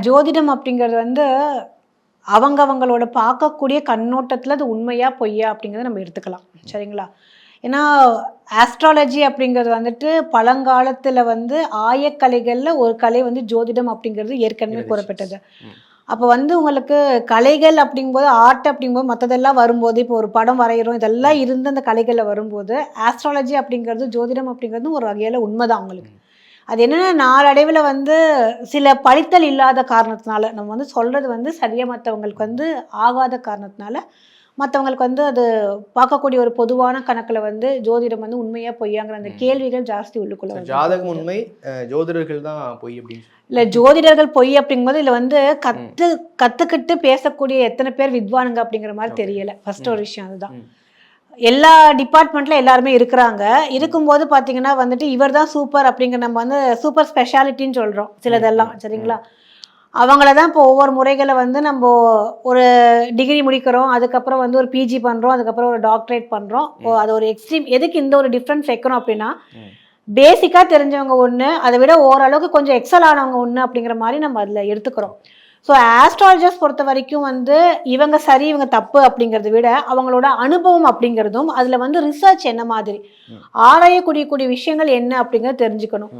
ஜோதிடம் அப்படிங்கிறது வந்து அவங்களோட பார்க்கக்கூடிய கண்ணோட்டத்தில் அது உண்மையா பொய்யா அப்படிங்கிறத நம்ம எடுத்துக்கலாம். சரிங்களா? ஏன்னா ஆஸ்ட்ராலஜி அப்படிங்கிறது வந்துட்டு பழங்காலத்தில் வந்து ஆயக்கலைகளில் ஒரு கலை வந்து ஜோதிடம் அப்படிங்கிறது ஏற்கனவே கூறப்பட்டது. அப்போ வந்து உங்களுக்கு கலைகள் அப்படிங்கும்போது ஆர்ட் அப்படிங்கும்போது மற்றதெல்லாம் வரும்போது இப்போ ஒரு படம் வரைகிறோம் இதெல்லாம் இருந்து அந்த கலைகளில் வரும்போது ஆஸ்ட்ராலஜி அப்படிங்கிறது ஜோதிடம் அப்படிங்கிறது ஒரு வகையில் உண்மைதான் அவங்களுக்கு. அது என்னென்னா நாளடைவில் வந்து சில பழித்தல் இல்லாத காரணத்தினால நம்ம வந்து சொல்கிறது வந்து சரியாக மற்றவங்களுக்கு வந்து ஆகாத காரணத்தினால மற்றவங்களுக்கு வந்து அது பார்க்கக்கூடிய ஒரு பொதுவான கணக்கில் வந்து ஜோதிடம் வந்து உண்மையா பொய்யாங்கிற அந்த கேள்விகள் ஜாஸ்தி உள்ளுக்குள்ள. ஜாதகம் உண்மை, ஜோதிடர்கள் தான் பொய் அப்படின்னு இல்லை, ஜோதிடர்கள் பொய் அப்படிங்கும்போது இதில் வந்து கற்றுக்கிட்டு பேசக்கூடிய எத்தனை பேர் வித்வானுங்க அப்படிங்கிற மாதிரி தெரியலை. ஃபர்ஸ்ட் ஒரு விஷயம் அதுதான். எல்லா டிபார்ட்மெண்ட்டில் எல்லாருமே இருக்கிறாங்க. இருக்கும்போது பார்த்தீங்கன்னா வந்துட்டு இவர் தான் சூப்பர் அப்படிங்கிற நம்ம வந்து சூப்பர் ஸ்பெஷாலிட்டின்னு சொல்கிறோம் சிலதெல்லாம். சரிங்களா? அவங்கள தான் இப்போ ஒவ்வொரு முறைகளை வந்து நம்ம ஒரு டிகிரி முடிக்கிறோம், அதுக்கப்புறம் வந்து ஒரு பிஜி பண்ணுறோம், அதுக்கப்புறம் ஒரு டாக்டரேட் பண்ணுறோம். அது ஒரு எக்ஸ்ட்ரீம் எதுக்கு இந்த ஒரு டிஃப்ரென்ஸ் வைக்கணும் அப்படின்னா பேசிக்காக தெரிஞ்சவங்க ஒன்று, அதை விட ஓரளவுக்கு கொஞ்சம் எக்ஸல் ஆனவங்க ஒன்று அப்படிங்கிற மாதிரி நம்ம அதில் எடுத்துக்கிறோம். ஸோ ஆஸ்ட்ராலஜர்ஸ் பொறுத்த வரைக்கும் வந்து இவங்க சரி இவங்க தப்பு அப்படிங்கிறத விட அவங்களோட அனுபவம் அப்படிங்கிறதும் அதில் வந்து ரிசர்ச் என்ன மாதிரி ஆராயக்கூடிய விஷயங்கள் என்ன அப்படிங்கிறத தெரிஞ்சுக்கணும்.